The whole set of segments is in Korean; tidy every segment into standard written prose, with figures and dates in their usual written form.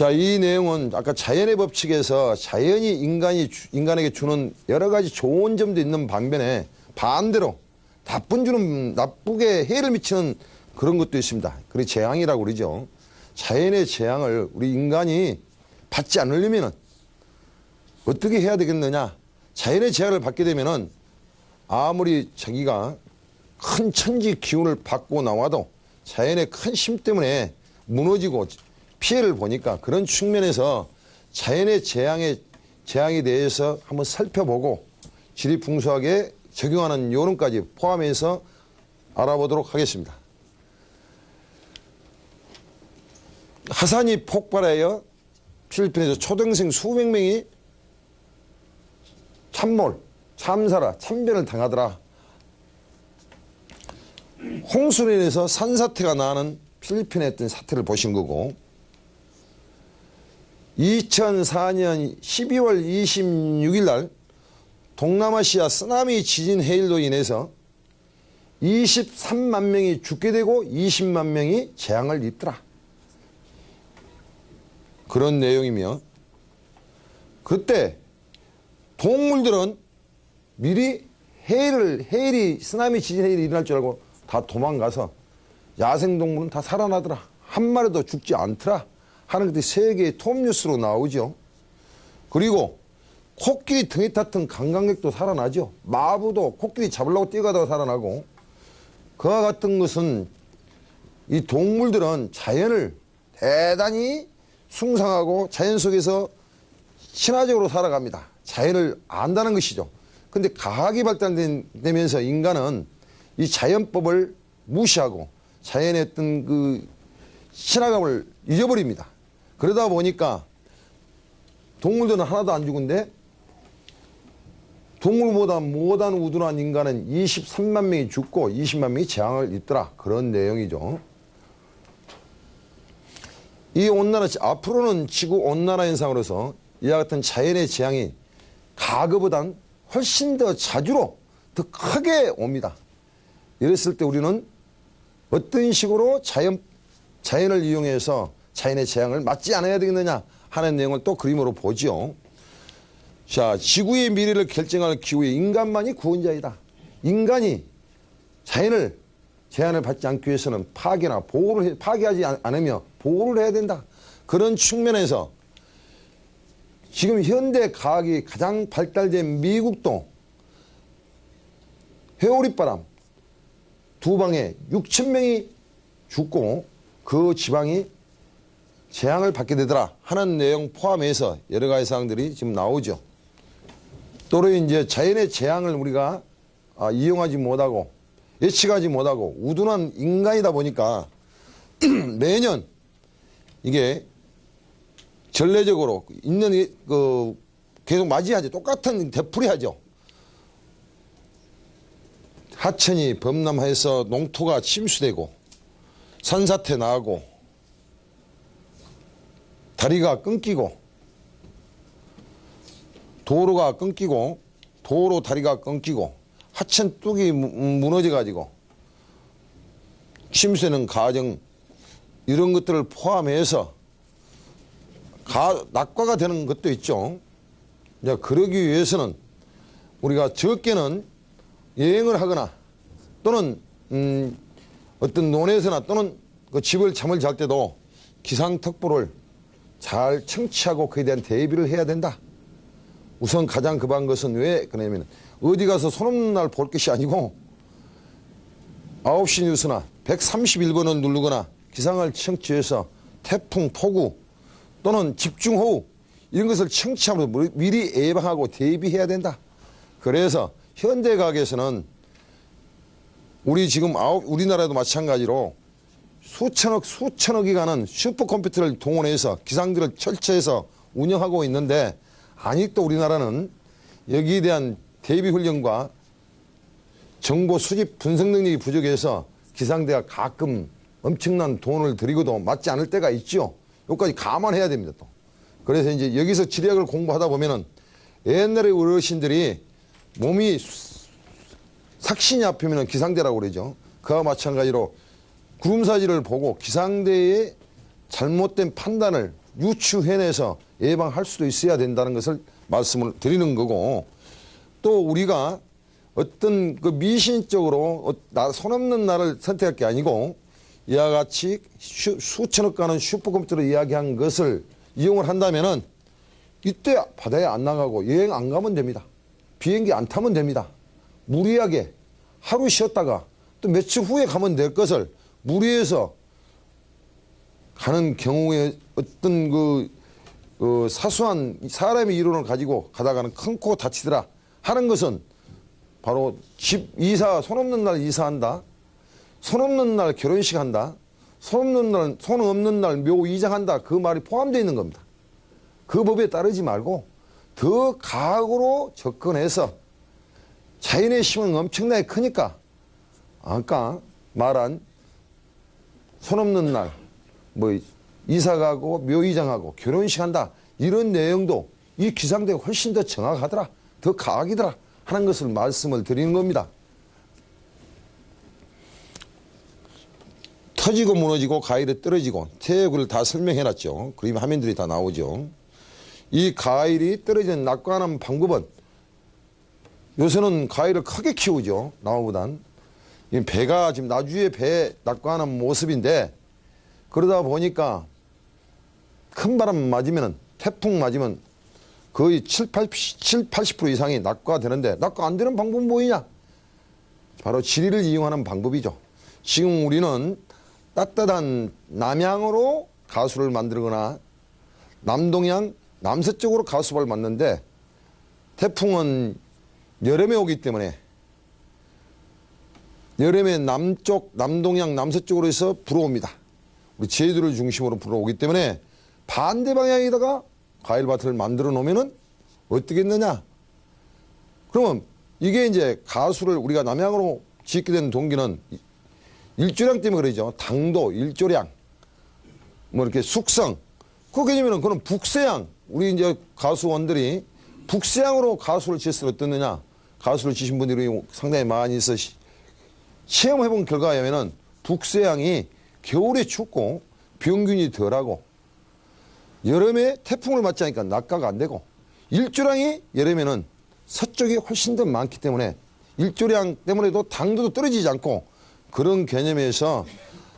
자, 이 내용은 아까 자연의 법칙에서 자연이 인간에게 주는 여러 가지 좋은 점도 있는 반면에 반대로 나쁘게 해를 미치는 그런 것도 있습니다. 그게 재앙이라고 그러죠. 자연의 재앙을 우리 인간이 받지 않으려면 어떻게 해야 되겠느냐. 자연의 재앙을 받게 되면은 아무리 자기가 큰 천지 기운을 받고 나와도 자연의 큰 힘 때문에 무너지고 피해를 보니까 그런 측면에서 자연의 재앙에 대해서 한번 살펴보고 지리풍수학에 적용하는 요령까지 포함해서 알아보도록 하겠습니다. 화산이 폭발하여 필리핀에서 초등생 수백 명이 참사라, 참변을 당하더라. 홍수로 인해서 산사태가 나는 필리핀에 했던 사태를 보신 거고, 2004년 12월 26일 날 동남아시아 쓰나미 지진 해일로 인해서 23만 명이 죽게 되고 20만 명이 재앙을 입더라. 그런 내용이며, 그때 동물들은 미리 쓰나미 지진 해일이 일어날 줄 알고 다 도망가서 야생동물은 다 살아나더라. 한 마리도 죽지 않더라 하는 것들이 세계의 톱뉴스로 나오죠. 그리고 코끼리 등에 탔던 관광객도 살아나죠. 마부도 코끼리 잡으려고 뛰어가다가 살아나고, 그와 같은 것은 이 동물들은 자연을 대단히 숭상하고 자연 속에서 친화적으로 살아갑니다. 자연을 안다는 것이죠. 근데 과학이 발달되면서 인간은 이 자연법을 무시하고 자연의 어떤 그 친화감을 잊어버립니다. 그러다 보니까 동물들은 하나도 안 죽은데 동물보다 못한 우둔한 인간은 23만 명이 죽고 20만 명이 재앙을 입더라. 그런 내용이죠. 이 온난화, 앞으로는 지구 온난화 현상으로서 이와 같은 자연의 재앙이 과거보단 훨씬 더 자주로 더 크게 옵니다. 이랬을 때 우리는 어떤 식으로 자연을 이용해서 자연의 재앙을 맞지 않아야 되겠느냐 하는 내용을 또 그림으로 보죠. 자, 지구의 미래를 결정할 기후에 인간만이 구원자이다. 인간이 자연을 재앙을 받지 않기 위해서는 파괴하지 않으며 보호를 해야 된다. 그런 측면에서 지금 현대 과학이 가장 발달된 미국도 회오리바람 두 방에 6천 명이 죽고 그 지방이 재앙을 받게 되더라 하는 내용 포함해서 여러 가지 사항들이 지금 나오죠. 또로 이제 자연의 재앙을 우리가 이용하지 못하고 예측하지 못하고 우둔한 인간이다 보니까 매년 이게 전례적으로 있는 계속 맞이하죠. 똑같은 되풀이하죠. 하천이 범람해서 농토가 침수되고 산사태 나고 다리가 끊기고 도로가 끊기고 도로 다리가 끊기고 하천 뚝이 무너져 가지고 침수되는 과정, 이런 것들을 포함해서 낙과가 되는 것도 있죠. 이제 그러기 위해서는 우리가 적게는 여행을 하거나 또는 어떤 논에서나 또는 그 잠을 잘 때도 기상특보를 잘 청취하고 그에 대한 대비를 해야 된다. 우선 가장 급한 것은 왜 그러냐면 어디 가서 손 없는 날 볼 것이 아니고 9시 뉴스나 131번을 누르거나 기상을 청취해서 태풍, 폭우 또는 집중호우 이런 것을 청취하면서 미리 예방하고 대비해야 된다. 그래서 현대과학에서는 우리나라도 마찬가지로 수천억이 가는 슈퍼컴퓨터를 동원해서 기상들을 철저해서 운영하고 있는데, 아직도 우리나라는 여기에 대한 대비 훈련과 정보 수집 분석 능력이 부족해서 기상대가 가끔 엄청난 돈을 들이고도 맞지 않을 때가 있죠. 여기까지 감안해야 됩니다, 또. 그래서 이제 여기서 지리학을 공부하다 보면은 옛날에 어르신들이 몸이 삭신이 아프면 기상대라고 그러죠. 그와 마찬가지로 구름사지를 보고 기상대의 잘못된 판단을 유추해내서 예방할 수도 있어야 된다는 것을 말씀을 드리는 거고, 또 우리가 어떤 그 미신적으로 손 없는 날을 선택할 게 아니고 이와 같이 수천억 가는 슈퍼컴퓨터로 이야기한 것을 이용을 한다면은 이때 바다에 안 나가고 여행 안 가면 됩니다. 비행기 안 타면 됩니다. 무리하게 하루 쉬었다가 또 며칠 후에 가면 될 것을 무리해서 가는 경우에 어떤 그 사소한 사람의 이론을 가지고 가다가는 큰 코 다치더라 하는 것은 바로 집 이사, 손 없는 날 이사한다. 손 없는 날 결혼식 한다. 손 없는 날 묘 이장한다. 그 말이 포함되어 있는 겁니다. 그 법에 따르지 말고 더 과학으로 접근해서 자연의 힘은 엄청나게 크니까 아까 말한 손 없는 날 뭐 이사 가고 묘 이장하고 결혼식 한다. 이런 내용도 이 기상대가 훨씬 더 정확하더라. 더 과학이더라. 하는 것을 말씀을 드리는 겁니다. 터지고 무너지고 가일이 떨어지고 태역을 다 설명해놨죠. 그림 화면들이 다 나오죠. 이 가일이 떨어지는 낙관하는 방법은 요새는 가일을 크게 키우죠. 나무보단. 배가 지금 나주의 배 낙관하는 모습인데 그러다 보니까 큰 바람 맞으면 태풍 맞으면 거의 80% 이상이 낙과되는데 낙과 안 되는 방법은 뭐냐? 바로 지리를 이용하는 방법이죠. 지금 우리는 따뜻한 남향으로 가수를 만들거나 남동향, 남서쪽으로 가수를 만드는데 태풍은 여름에 오기 때문에 여름에 남쪽, 남동향, 남서쪽으로 해서 불어옵니다. 우리 제주도를 중심으로 불어오기 때문에 반대 방향에다가 과일밭을 만들어 놓으면은 어떻게 했느냐? 그러면 이게 이제 가수를 우리가 남향으로 짓게 된 동기는 일조량 때문에 그러죠. 당도, 일조량, 뭐 이렇게 숙성. 그 개념에는 그런 북서양, 우리 이제 가수원들이 북서양으로 가수를 지었을 때 어떻느냐? 가수를 지신 분들이 상당히 많이 있어 시험해본 결과에 의하면은 북서양이 겨울에 춥고 병균이 덜하고 여름에 태풍을 맞지 않으니까 낙과가 안 되고 일조량이 여름에는 서쪽이 훨씬 더 많기 때문에 일조량 때문에도 당도도 떨어지지 않고 그런 개념에서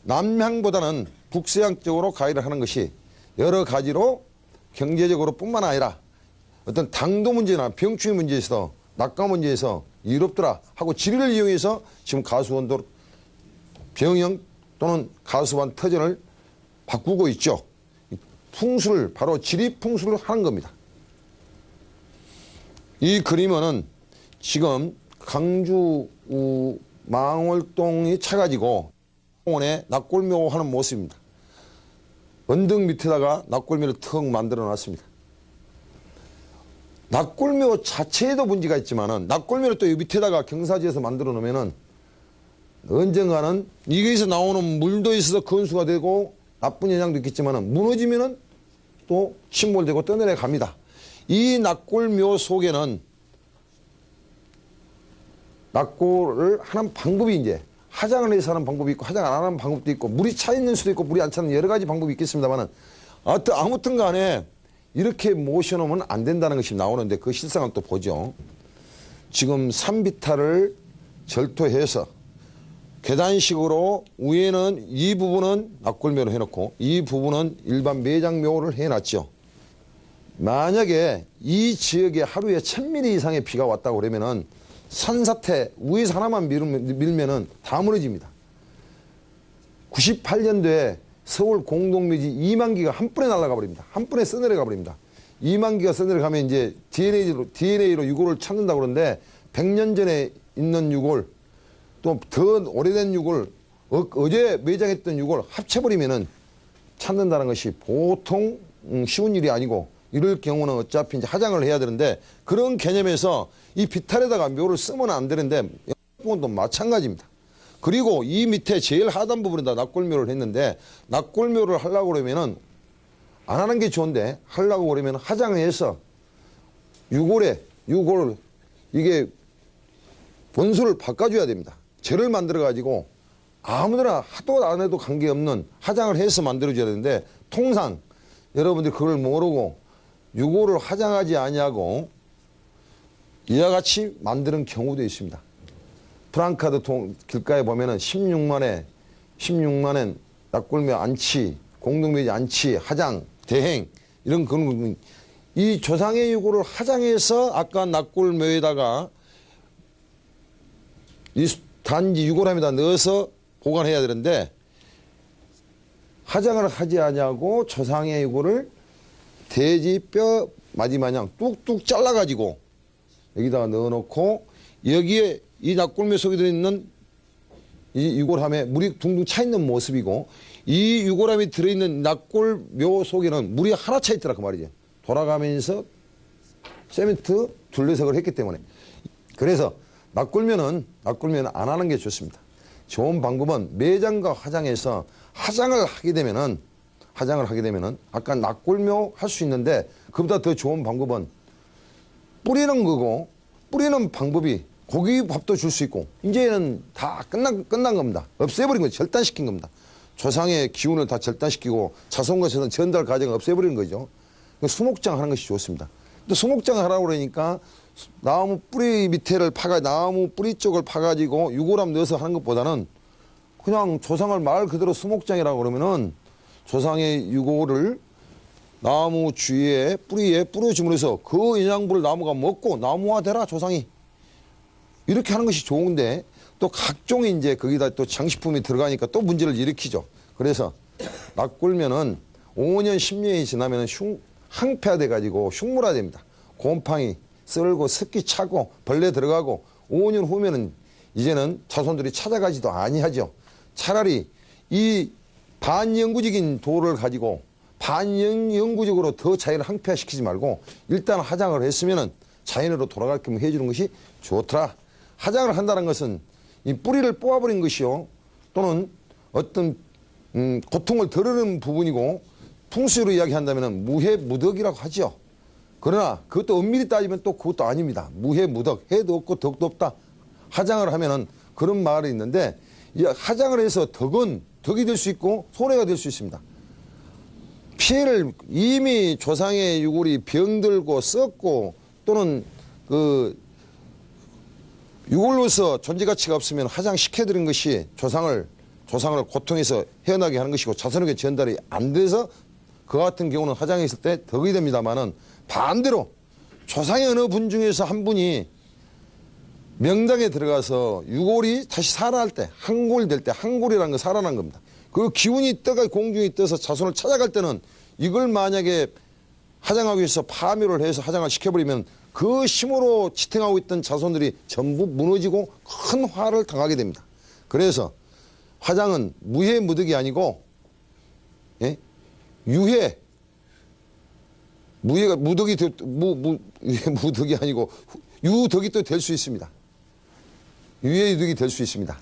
남향보다는 북서양 쪽으로 가위를 하는 것이 여러 가지로 경제적으로 뿐만 아니라 어떤 당도 문제나 병충해 문제에서 낙과 문제에서 이롭더라 하고 지리를 이용해서 지금 가수원도 병영 또는 가수원 터전을 바꾸고 있죠. 풍수를 바로 지리 풍수를 하는 겁니다. 이 그림은 지금 강주 망월동이 차가지고 공원에 낙골묘 하는 모습입니다. 언덕 밑에다가 낙골묘를 턱 만들어 놨습니다. 낙골묘 자체에도 문제가 있지만은 낙골묘를 또 이 밑에다가 경사지에서 만들어 놓으면은 언젠가는 이게서 나오는 물도 있어서 건수가 되고 나쁜 영향도 있겠지만은 무너지면은 또 침몰되고 떠내려 갑니다. 이 낙골묘 속에는 낙골을 하는 방법이 이제 화장을 해서 하는 방법이 있고 화장 안 하는 방법도 있고 물이 차 있는 수도 있고 물이 안 차는 여러 가지 방법이 있겠습니다만은 아무튼 간에 이렇게 모셔놓으면 안 된다는 것이 나오는데 그 실상을 또 보죠. 지금 산비탈을 절토해서 계단식으로 위에는 이 부분은 낙골묘로 해놓고 이 부분은 일반 매장묘를 해놨죠. 만약에 이 지역에 하루에 1000mm 이상의 비가 왔다고 그러면은 산사태 위에서 하나만 밀면은 다 무너집니다. 98년도에 서울 공동묘지 2만 기가 한 번에 날아가 버립니다. 한 번에 써내려가 버립니다. 2만 기가 써내려가면 이제 DNA로 유골을 찾는다고 그러는데 100년 전에 있는 유골 또 더 오래된 유골 어제 매장했던 유골 합쳐버리면은 찾는다는 것이 보통 쉬운 일이 아니고 이럴 경우는 어차피 이제 화장을 해야 되는데 그런 개념에서 이 비탈에다가 묘를 쓰면 안 되는데 부분도 마찬가지입니다. 그리고 이 밑에 제일 하단 부분에다 낙골묘를 했는데 낙골묘를 하려고 그러면은 안 하는 게 좋은데 하려고 그러면 화장을 해서 유골 이게 본수를 바꿔줘야 됩니다. 재를 만들어 가지고 아무데나 하도 안 해도 관계없는 화장을 해서 만들어줘야 되는데 통상 여러분들이 그걸 모르고 유고를 화장하지 아니하고 이와 같이 만드는 경우도 있습니다. 프랑카드 길가에 보면은 16만엔 납골묘 안치, 공동묘지 안치, 화장, 대행 이런 그런 이 조상의 유고를 화장해서 아까 납골묘에다가 이 단지 유골함에다 넣어서 보관해야 되는데 화장을 하지 아니하고 조상의 유골을 돼지 뼈 마디마냥 뚝뚝 잘라가지고 여기다가 넣어놓고 여기에 이 납골묘 속에 들어있는 이 유골함에 물이 둥둥 차 있는 모습이고 이 유골함이 들어있는 납골묘 속에는 물이 하나 차 있더라 그 말이죠. 돌아가면서 세멘트 둘레석을 했기 때문에. 그래서 납골묘는 안 하는 게 좋습니다. 좋은 방법은 매장과 화장해서 화장을 하게 되면은 아까 납골묘 할 수 있는데 그보다 더 좋은 방법은 뿌리는 거고 뿌리는 방법이 고기밥도 줄 수 있고 이제는 다 끝난 겁니다. 없애버린 거죠. 절단시킨 겁니다. 조상의 기운을 다 절단시키고 자손과 자손 전달 과정을 없애버리는 거죠. 수목장 하는 것이 좋습니다. 또 수목장 하라고 그러니까 나무 뿌리 밑에를 나무 뿌리 쪽을 파가지고 유골함 넣어서 하는 것보다는 그냥 조상을 말 그대로 수목장이라고 그러면은 조상의 유골을 나무 주위에 뿌리에 뿌려줌으로써 그 영양분을 나무가 먹고 나무화되라 조상이 이렇게 하는 것이 좋은데 또 각종의 이제 거기다 또 장식품이 들어가니까 또 문제를 일으키죠. 그래서 납골면은 5년 10년이 지나면은 항폐화돼 가지고 흉물화됩니다. 곰팡이 썰고 습기 차고 벌레 들어가고 5년 후면은 이제는 자손들이 찾아가지도 아니하죠. 차라리 이 반영구적인 도를 가지고 반영구적으로 더 자연을 항폐화시키지 말고 일단 화장을 했으면은 자연으로 돌아갈 겸 해주는 것이 좋더라. 화장을 한다는 것은 이 뿌리를 뽑아버린 것이요. 또는 어떤 고통을 덜어내는 부분이고 풍수로 이야기한다면 무해무덕이라고 하죠. 그러나 그것도 엄밀히 따지면 또 그것도 아닙니다. 무해무덕, 해도 없고 덕도 없다. 화장을 하면은 그런 말이 있는데 이 화장을 해서 덕이 될 수 있고 손해가 될 수 있습니다. 피해를 이미 조상의 유골이 병들고 썩고 또는 그 유골로서 존재 가치가 없으면 화장시켜드린 것이 조상을 고통해서 헤어나게 하는 것이고 자손에게 전달이 안 돼서 그 같은 경우는 화장했을 때 덕이 됩니다만은 반대로 조상의 어느 분 중에서 한 분이 명당에 들어가서 유골이 다시 살아날 때 한골 될 때 한골이라는 건 살아난 겁니다. 그 기운이 떠가 공중이 떠서 자손을 찾아갈 때는 이걸 만약에 화장하기 위해서 파묘를 해서 화장을 시켜버리면 그 힘으로 지탱하고 있던 자손들이 전부 무너지고 큰 화를 당하게 됩니다. 그래서 화장은 무해무덕이 아니고 유해 무덕이 무덕이 아니고 유덕이 또 될 수 있습니다. 유해유덕이 될 수 있습니다.